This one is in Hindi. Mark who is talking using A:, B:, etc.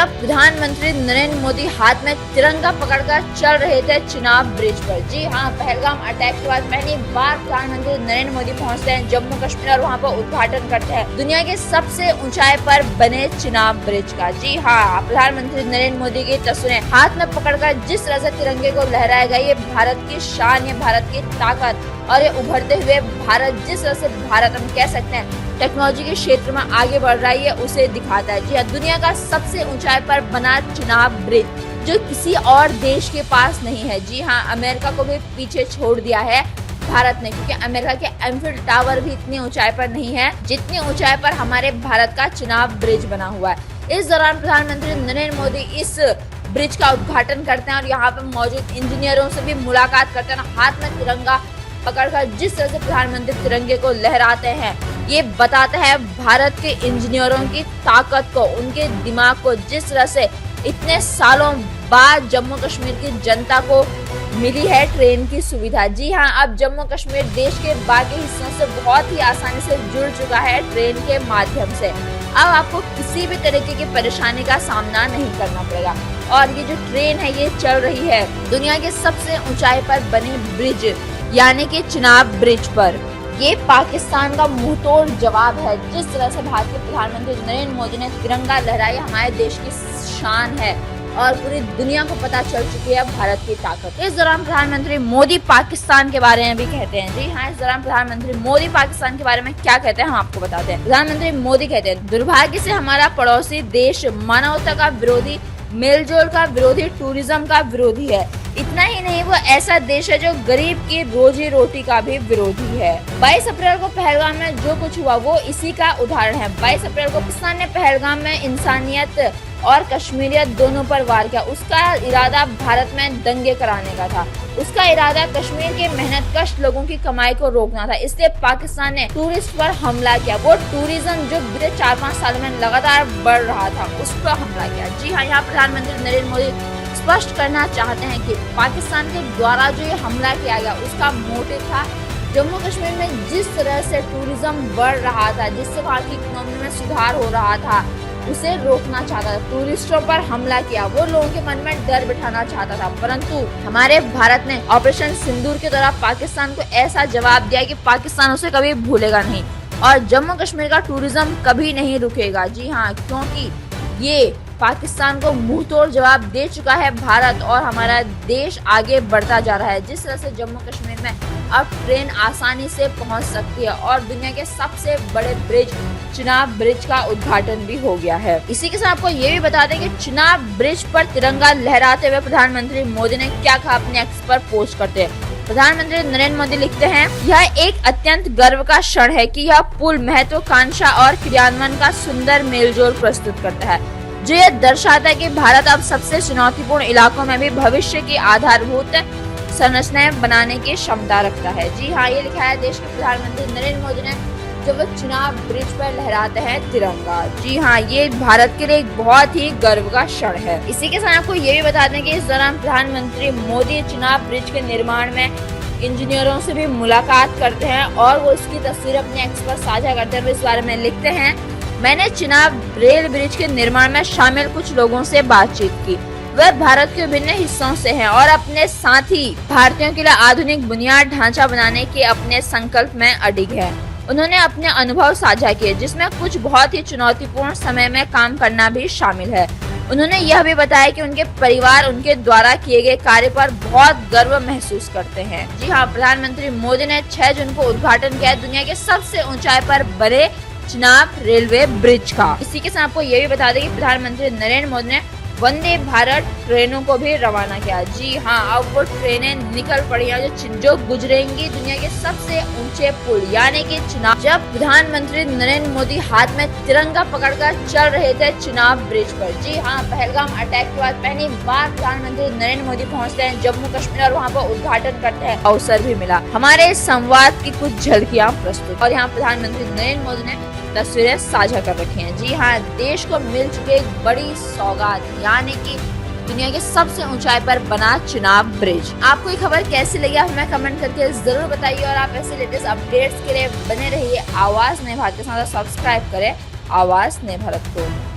A: जब प्रधानमंत्री नरेंद्र मोदी हाथ में तिरंगा पकड़कर चल रहे थे चिनाब ब्रिज पर। जी हाँ, पहलगाम अटैक के बाद पहली बार प्रधानमंत्री नरेंद्र मोदी पहुंचते हैं जम्मू कश्मीर और वहां पर उद्घाटन करते हैं दुनिया के सबसे ऊंचाई पर बने चिनाब ब्रिज का। जी हाँ, प्रधानमंत्री नरेंद्र मोदी की तस्वीरें हाथ में पकड़कर जिस तरह से तिरंगे को लहराया गया, ये भारत की शान, ये भारत की ताकत और ये उभरते हुए भारत, जिस तरह से भारत हम कह सकते हैं टेक्नोलॉजी के क्षेत्र में आगे बढ़ रहा है, उसे दिखाता है। जी हाँ, दुनिया का सबसे ऊंचाई पर बना चिनाब ब्रिज जो किसी और देश के पास नहीं है। जी हाँ, अमेरिका को भी पीछे छोड़ दिया है भारत ने, क्योंकि अमेरिका के एम्फिल टावर भी इतनी ऊंचाई पर नहीं है जितनी ऊंचाई पर हमारे भारत का चिनाब ब्रिज बना हुआ है। इस दौरान प्रधानमंत्री नरेंद्र मोदी इस ब्रिज का उद्घाटन करते हैं और यहाँ पर मौजूद इंजीनियरों से भी मुलाकात करते हैं। हाथ में तिरंगा पकड़कर जिस तरह से प्रधानमंत्री तिरंगे को लहराते हैं, ये बताता है भारत के इंजीनियरों की ताकत को, उनके दिमाग को, जिस तरह से इतने सालों बाद जम्मू कश्मीर की जनता को मिली है ट्रेन की सुविधा। जी हाँ, अब जम्मू कश्मीर देश के बाकी हिस्सों से बहुत ही आसानी से जुड़ चुका है ट्रेन के माध्यम से। अब आपको किसी भी तरीके की परेशानी का सामना नहीं करना पड़ेगा। और ये जो ट्रेन है ये चल रही है दुनिया के सबसे ऊंचाई पर बने ब्रिज यानी कि चिनाब ब्रिज पर। ये पाकिस्तान का मुंहतोड़ जवाब है। जिस तरह से भारत के प्रधानमंत्री नरेंद्र मोदी ने तिरंगा लहराया, हमारे देश की शान है और पूरी दुनिया को पता चल चुकी है भारत की ताकत। इस दौरान प्रधानमंत्री मोदी पाकिस्तान के बारे में भी कहते हैं। जी हाँ, इस दौरान प्रधानमंत्री मोदी पाकिस्तान के बारे में क्या कहते हैं हम आपको बताते हैं। प्रधानमंत्री मोदी कहते हैं, दुर्भाग्य से हमारा पड़ोसी देश मानवता का विरोधी, मेलजोल का विरोधी, टूरिज्म का विरोधी है। इतना ही नहीं, वो ऐसा देश है जो गरीब की रोजी रोटी का भी विरोधी है। 22 अप्रैल को पहलगाम में जो कुछ हुआ वो इसी का उदाहरण है। 22 अप्रैल को पाकिस्तान ने पहलगाम में इंसानियत और कश्मीरियत दोनों पर वार किया। उसका इरादा भारत में दंगे कराने का था। उसका इरादा कश्मीर के मेहनतकश लोगों की कमाई को रोकना था। इसलिए पाकिस्तान ने टूरिस्ट पर हमला किया। वो टूरिज्म जो पिछले 4-5 साल में लगातार बढ़ रहा था, उस पर हमला किया। जी हाँ, यहाँ प्रधानमंत्री नरेंद्र मोदी स्पष्ट करना चाहते हैं कि पाकिस्तान के द्वारा जो ये हमला किया गया उसका मोटिव था जम्मू कश्मीर में जिस तरह से टूरिज्म बढ़ रहा था, जिससे वहाँ की इकोनॉमी में सुधार हो रहा था, उसे रोकना चाहता था। टूरिस्टों पर हमला किया, वो लोगों के मन में डर बिठाना चाहता था। परंतु हमारे भारत ने ऑपरेशन सिंदूर के दौरान पाकिस्तान को ऐसा जवाब दिया कि पाकिस्तान उसे कभी भूलेगा नहीं और जम्मू कश्मीर का टूरिज्म कभी नहीं रुकेगा। जी हाँ, क्योंकि ये पाकिस्तान को मुंहतोड़ जवाब दे चुका है भारत और हमारा देश आगे बढ़ता जा रहा है। जिस तरह से जम्मू कश्मीर में अब ट्रेन आसानी से पहुंच सकती है और दुनिया के सबसे बड़े ब्रिज चिनाब ब्रिज का उद्घाटन भी हो गया है। इसी के साथ आपको ये भी बता दें कि चिनाब ब्रिज पर तिरंगा लहराते हुए प्रधानमंत्री मोदी ने क्या कहा अपने एक्स पर पोस्ट करते हैं। प्रधानमंत्री नरेंद्र मोदी लिखते हैं, यह एक अत्यंत गर्व का क्षण है कि यह पुल महत्वाकांक्षा और क्रियान्वयन का सुंदर मेलजोल प्रस्तुत करता है, जो यह दर्शाता है कि भारत अब सबसे चुनौतीपूर्ण इलाकों में भी भविष्य की आधारभूत संरचनाएं बनाने की क्षमता रखता है। जी हाँ, ये लिखा है देश के प्रधानमंत्री नरेंद्र मोदी ने जब वो चिनाब ब्रिज पर लहराते हैं तिरंगा। जी हाँ, ये भारत के लिए एक बहुत ही गर्व का क्षण है। इसी के साथ आपको ये भी बता दें कि इस दौरान प्रधानमंत्री मोदी चिनाब ब्रिज के निर्माण में इंजीनियरों से भी मुलाकात करते हैं और वो इसकी तस्वीर अपने एक्स पर साझा करते हैं। इस बारे में लिखते हैं, मैंने चिनाब रेल ब्रिज के निर्माण में शामिल कुछ लोगों से बातचीत की। वह भारत के विभिन्न हिस्सों से हैं और अपने साथ ही भारतीयों के लिए आधुनिक बुनियाद ढांचा बनाने के अपने संकल्प में अडिग है। उन्होंने अपने अनुभव साझा किए, जिसमें कुछ बहुत ही चुनौतीपूर्ण समय में काम करना भी शामिल है। उन्होंने यह भी बताया कि उनके परिवार उनके द्वारा किए गए कार्य पर बहुत गर्व महसूस करते हैं। जी हाँ, प्रधानमंत्री मोदी ने 6 जून को उद्घाटन किया दुनिया के सबसे ऊंचाई पर बने चिनाब रेलवे ब्रिज का। इसी के साथ आपको ये भी बता दें कि प्रधानमंत्री नरेंद्र मोदी ने वंदे भारत ट्रेनों को भी रवाना किया। जी हाँ, अब वो ट्रेनें निकल पड़ी हैं जो गुजरेंगी दुनिया के सबसे ऊंचे पुल यानी कि चिनाब। जब प्रधानमंत्री नरेंद्र मोदी हाथ में तिरंगा पकड़कर चल रहे थे चिनाब ब्रिज पर। जी हाँ, पहलगाम अटैक के बाद पहली बार प्रधानमंत्री नरेंद्र मोदी पहुंचते हैं जम्मू कश्मीर और वहां पर उद्घाटन करते हैं। अवसर भी मिला। हमारे संवाद की कुछ झलकियां प्रस्तुत और यहाँ प्रधानमंत्री नरेंद्र मोदी ने तस्वीरें साझा कर रखी हैं। जी हाँ, देश को मिल चुकी एक बड़ी सौगात यानी कि दुनिया के सबसे ऊंचाई पर बना चिनाब ब्रिज। आपको ये खबर कैसी लगी हमें कमेंट करके जरूर बताइए और आप ऐसे लेटेस्ट अपडेट्स के लिए बने रहिए आवाज नए भारत के साथ। सब्सक्राइब करें आवाज नए भारत को।